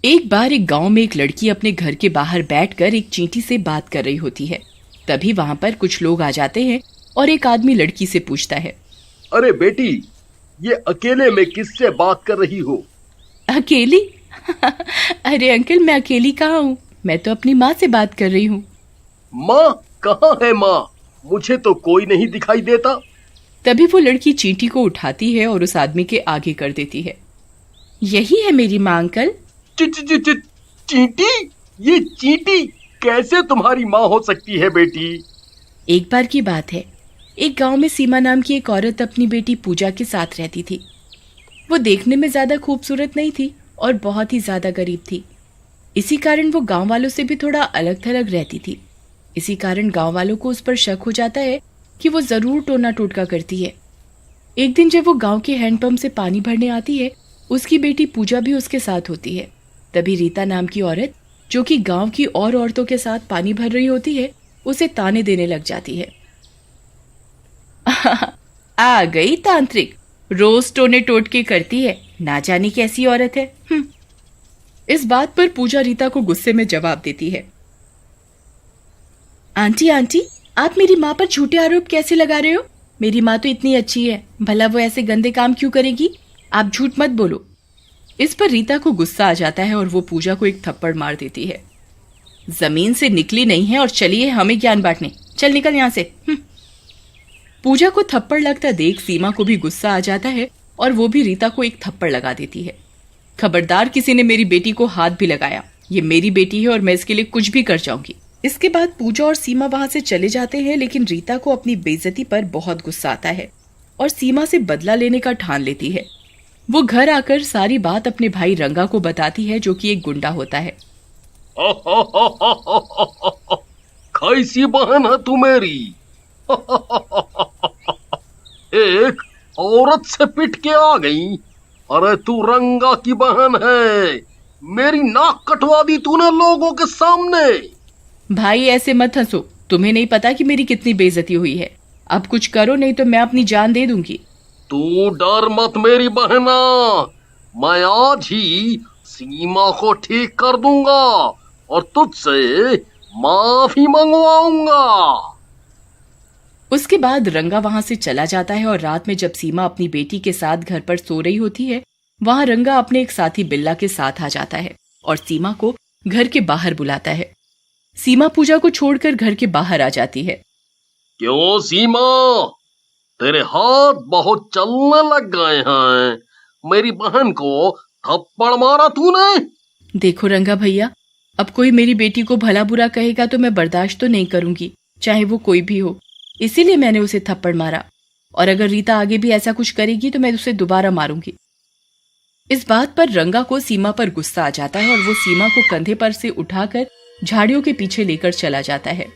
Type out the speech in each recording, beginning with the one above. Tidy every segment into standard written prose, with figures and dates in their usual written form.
एक बार एक गांव में एक लड़की अपने घर के बाहर बैठकर एक चींटी से बात कर रही होती है। तभी वहां पर कुछ लोग आ जाते हैं और एक आदमी लड़की से पूछता है, अरे बेटी, ये अकेले में किससे बात कर रही हो? अकेली? अरे अंकल, मैं अकेली कहाँ हूँ, मैं तो अपनी माँ से बात कर रही हूँ। माँ? कहाँ है माँ? मुझे तो कोई नहीं दिखाई देता। तभी वो लड़की चींटी को उठाती है और उस आदमी के आगे कर देती है। यही है मेरी माँ अंकल। चींटी? ये चींटी कैसे तुम्हारी माँ हो सकती है बेटी? एक बार की बात है, एक गांव में सीमा नाम की एक औरत अपनी बेटी पूजा के साथ रहती थी। वो देखने में ज्यादा खूबसूरत नहीं थी और बहुत ही ज्यादा गरीब थी। इसी कारण वो गांव वालों से भी थोड़ा अलग थलग रहती थी। इसी कारण गांव वालों को उस पर शक हो जाता है कि वो जरूर टोना टोटका करती है। एक दिन जब वो गांव के हैंडपंप से पानी भरने आती है, उसकी बेटी पूजा भी उसके साथ होती है। तभी रीता नाम की औरत, जो कि गांव की और औरतों के साथ पानी भर रही होती है, उसे ताने देने लग जाती है। आ गई तांत्रिक, रोज टोने टोटके करती है, ना जाने कैसी औरत है। इस बात पर पूजा रीता को गुस्से में जवाब देती है, आंटी आंटी, आप मेरी माँ पर झूठे आरोप कैसे लगा रहे हो? मेरी माँ तो इतनी अच्छी है, भला वो ऐसे गंदे काम क्यों करेगी? आप झूठ मत बोलो। इस पर रीता को गुस्सा आ जाता है और वो पूजा को एक थप्पड़ मार देती है। जमीन से निकली नहीं है और चलिए हमें ज्ञान बांटने, चल निकल यहाँ से। पूजा को थप्पड़ लगता देख सीमा को भी गुस्सा आ जाता है और वो भी रीता को एक थप्पड़ लगा देती है। खबरदार किसी ने मेरी बेटी को हाथ भी लगाया, ये मेरी बेटी है और मैं इसके लिए कुछ भी कर जाऊंगी। इसके बाद पूजा और सीमा वहां से चले जाते हैं, लेकिन रीता को अपनी बेइज्जती पर बहुत गुस्सा आता है और सीमा से बदला लेने का ठान लेती है। वो घर आकर सारी बात अपने भाई रंगा को बताती है, जो कि एक गुंडा होता है। कैसी बहन है तू मेरी? एक औरत से पिट के आ गई। अरे तू रंगा की बहन है, मेरी नाक कटवा दी तूने लोगों के सामने। भाई ऐसे मत हंसो, तुम्हें नहीं पता कि मेरी कितनी बेइज्जती हुई है। अब कुछ करो नहीं तो मैं अपनी जान दे दूंगी। तू डर मत मेरी बहना, मैं आज ही सीमा को ठीक कर दूंगा और तुझसे माफी मंगवाऊंगा। उसके बाद रंगा वहां से चला जाता है और रात में जब सीमा अपनी बेटी के साथ घर पर सो रही होती है, वहां रंगा अपने एक साथी बिल्ला के साथ आ जाता है और सीमा को घर के बाहर बुलाता है। सीमा पूजा को छोड़कर घर के बाहर आ जाती है। क्यों सीमा, तेरे हाथ बहुत चलने लग गए हैं? मेरी बहन को थप्पड़ मारा तूने? देखो रंगा भैया, अब कोई मेरी बेटी को भला बुरा कहेगा तो मैं बर्दाश्त तो नहीं करूंगी, चाहे वो कोई भी हो। इसीलिए मैंने उसे थप्पड़ मारा, और अगर रीता आगे भी ऐसा कुछ करेगी तो मैं उसे दोबारा मारूंगी। इस बात पर रंगा को सीमा पर गुस्सा आ जाता है और वो सीमा को कंधे पर से उठाकर झाड़ियों के पीछे लेकर चला जाता है।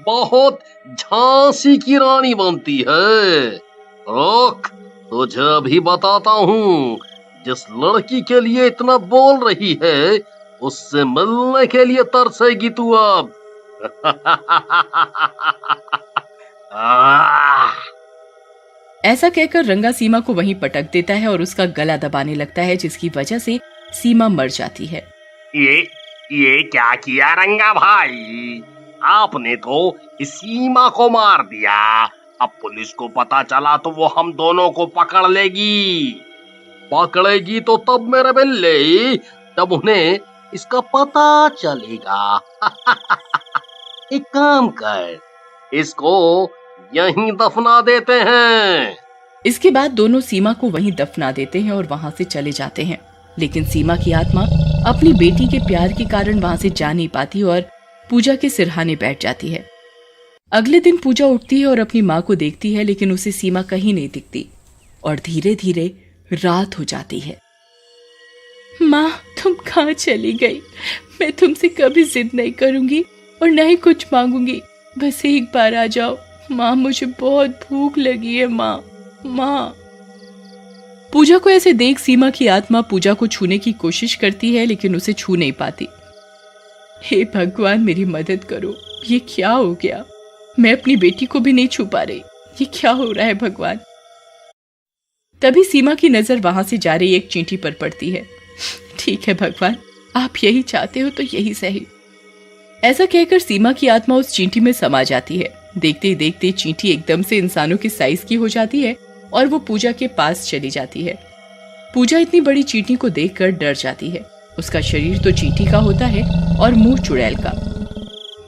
बहुत झांसी की रानी बनती है। रुक, तुझे अभी बताता हूँ। जिस लड़की के लिए इतना बोल रही है, उससे मिलने के लिए तरसेगी तू अब। ऐसा कहकर रंगा सीमा को वहीं पटक देता है और उसका गला दबाने लगता है, जिसकी वजह से सीमा मर जाती है। ये क्या किया रंगा भाई? आपने तो इस सीमा को मार दिया। अब पुलिस को पता चला तो वो हम दोनों को पकड़ लेगी। पकड़ेगी तो तब मेरे बिल्ले, तब उन्हें इसका पता चलेगा। एक काम कर, इसको यहीं दफना देते हैं। इसके बाद दोनों सीमा को वहीं दफना देते हैं और वहां से चले जाते हैं। लेकिन सीमा की आत्मा अपनी बेटी के प्यार के कारण वहां से जा नहीं पाती और पूजा के सिरहाने बैठ जाती है। अगले दिन पूजा उठती है और अपनी माँ को देखती है, लेकिन उसे सीमा कहीं नहीं दिखती और धीरे धीरे रात हो जाती है। माँ, तुम कहाँ चली गई? मैं तुमसे कभी जिद नहीं करूंगी और न ही कुछ मांगूंगी, बस एक बार आ जाओ। माँ, मुझे बहुत भूख लगी है। माँ, माँ। पूजा को ऐसे देख सीमा की आत्मा पूजा को छूने की कोशिश करती है, लेकिन उसे छू नहीं पाती। हे भगवान, मेरी मदद करो, ये क्या हो गया? मैं अपनी बेटी को भी नहीं छू पा रही, ये क्या हो रहा है भगवान? तभी सीमा की नजर वहां से जा रही एक चींटी पर पड़ती है। ठीक है भगवान, आप यही चाहते हो तो यही सही। ऐसा कहकर सीमा की आत्मा उस चींटी में समा जाती है। देखते ही देखते चींटी एकदम से इंसानों की साइज की हो जाती है और वो पूजा के पास चली जाती है। पूजा इतनी बड़ी चींटी को देखकर डर जाती है। उसका शरीर तो चींटी का होता है और मुंह चुड़ैल का।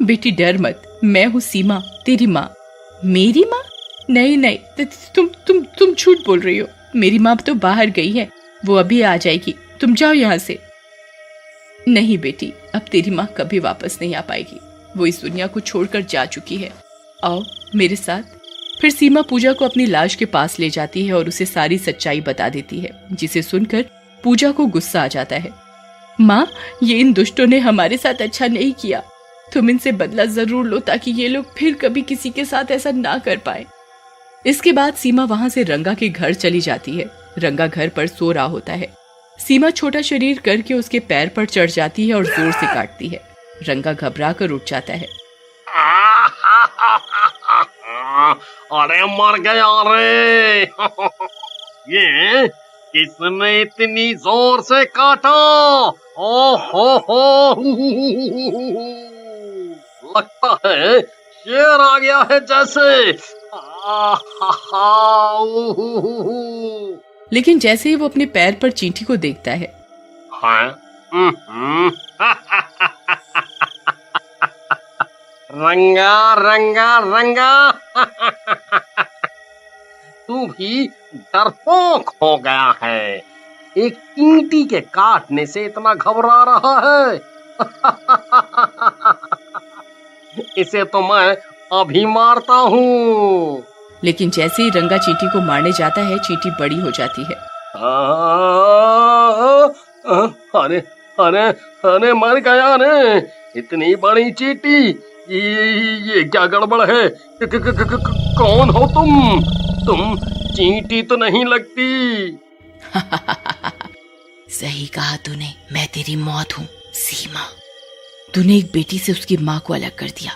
बेटी डर मत, मैं हूँ सीमा, तेरी माँ। मेरी माँ? नहीं नहीं, तुम झूठ बोल रही हो। मेरी माँ तो बाहर गई है, वो अभी आ जाएगी, तुम जाओ यहाँ से। नहीं बेटी, अब तेरी माँ कभी वापस नहीं आ पाएगी, वो इस दुनिया को छोड़कर जा चुकी है। आओ मेरे साथ। फिर सीमा पूजा को अपनी लाश के पास ले जाती है और उसे सारी सच्चाई बता देती है, जिसे सुनकर पूजा को गुस्सा आ जाता है। माँ, ये इन दुष्टों ने हमारे साथ अच्छा नहीं किया, तुम इनसे बदला जरूर लो ताकि ये लोग फिर कभी किसी के साथ ऐसा ना कर पाए। इसके बाद सीमा वहां से रंगा के घर चली जाती है। रंगा घर पर सो रहा होता है। सीमा छोटा शरीर करके उसके पैर पर चढ़ जाती है और जोर से काटती है। रंगा घबरा कर उठ जाता है। अरे मर गया रे। ये किसने इतनी जोर से काटा? हो लगता है शेर आ गया है जैसे। लेकिन जैसे ही वो अपने पैर पर चींटी को देखता है, रंगा रंगा रंगा, तू भी डरपोक हो गया है। एक चींटी के काटने से इतना घबरा रहा है। इसे तो मैं अभी मारता हूँ। लेकिन जैसे ही रंगा चींटी को मारने जाता है, चींटी बड़ी हो जाती है। अरे अरे अरे मर गया रे। इतनी बड़ी चींटी, ये क्या गड़बड़ है? कौन हो तुम? तुम चींटी तो नहीं लगती। सही कहा तूने, मैं तेरी मौत हूँ सीमा। तूने एक बेटी से उसकी माँ को अलग कर दिया,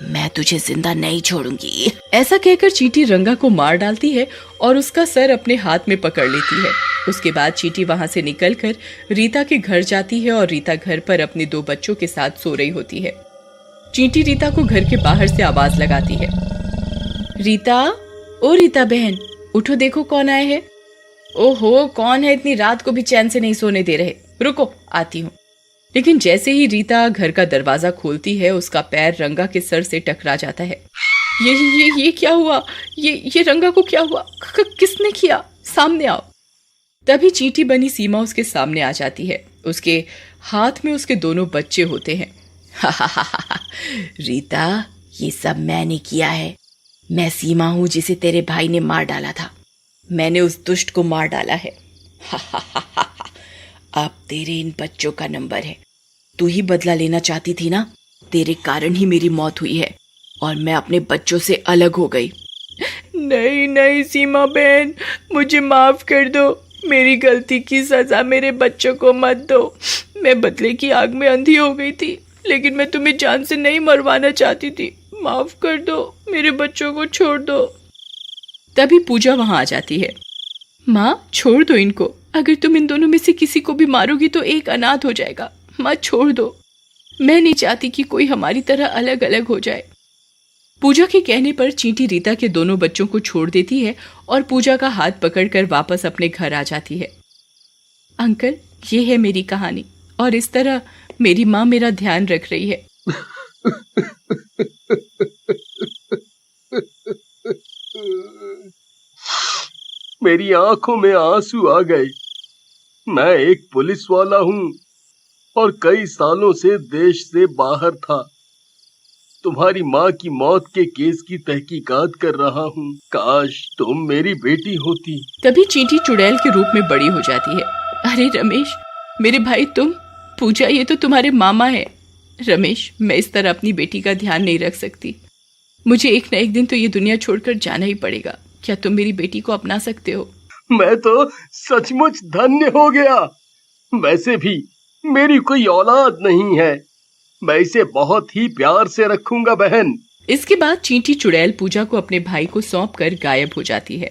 मैं तुझे जिंदा नहीं छोड़ूंगी। ऐसा कहकर चींटी रंगा को मार डालती है और उसका सर अपने हाथ में पकड़ लेती है। उसके बाद चींटी वहां से निकलकर रीता के घर जाती है और रीता घर पर अपने 2 बच्चों के साथ सो रही होती है। चींटी रीता को घर के बाहर से आवाज लगाती है। रीता, ओ रीता बहन, उठो, देखो कौन आए हैं। ओहो, कौन है? इतनी रात को भी चैन से नहीं सोने दे रहे। रुको, आती हूँ। लेकिन जैसे ही रीता घर का दरवाजा खोलती है, उसका पैर रंगा के सर से टकरा जाता है। ये क्या हुआ? ये रंगा को क्या हुआ? किसने किया? सामने आओ। तभी चींटी बनी सीमा उसके सामने आ जाती है। उसके हाथ में उसके 2 बच्चे होते हैं। रीता, ये सब मैंने किया है। मैं सीमा हूं जिसे तेरे भाई ने मार डाला था। मैंने उस दुष्ट को मार डाला है। अब तेरे इन बच्चों का नंबर है। तू ही बदला लेना चाहती थी ना? तेरे कारण ही मेरी मौत हुई है और मैं अपने बच्चों से अलग हो गई। नहीं नहीं सीमा बहन, मुझे माफ कर दो। मेरी गलती की सजा मेरे बच्चों को मत दो। मैं बदले की आग में अंधी हो गई थी, लेकिन मैं तुम्हें जान से नहीं मरवाना चाहती थी। माफ कर दो, मेरे बच्चों को छोड़ दो। तभी पूजा वहां आ जाती है। माँ, छोड़ दो इनको। अगर तुम इन दोनों में से किसी को भी मारोगी तो एक अनाथ हो जाएगा। माँ, छोड़ दो। मैं नहीं चाहती कि कोई हमारी तरह अलग अलग हो जाए। पूजा के कहने पर चींटी रीता के 2 बच्चों को छोड़ देती है और पूजा का हाथ पकड़कर वापस अपने घर आ जाती है। अंकल, ये है मेरी कहानी और इस तरह मेरी माँ मेरा ध्यान रख रही है। मेरी आंखों में आंसू आ गए। मैं एक पुलिस वाला हूँ और कई सालों से देश से बाहर था। तुम्हारी माँ की मौत के केस की तहकीकात कर रहा हूँ। काश तुम मेरी बेटी होती। तभी चींटी चुड़ैल के रूप में बड़ी हो जाती है। अरे रमेश, मेरे भाई तुम। पूजा, ये तो तुम्हारे मामा है। रमेश, मैं इस तरह अपनी बेटी का ध्यान नहीं रख सकती। मुझे एक न एक दिन तो ये दुनिया छोड़कर जाना ही पड़ेगा। क्या तुम मेरी बेटी को अपना सकते हो? मैं तो सचमुच धन्य हो गया। वैसे भी मेरी कोई औलाद नहीं है। मैं इसे बहुत ही प्यार से रखूंगा बहन। इसके बाद चींटी चुड़ैल पूजा को अपने भाई को सौंपकर गायब हो जाती है।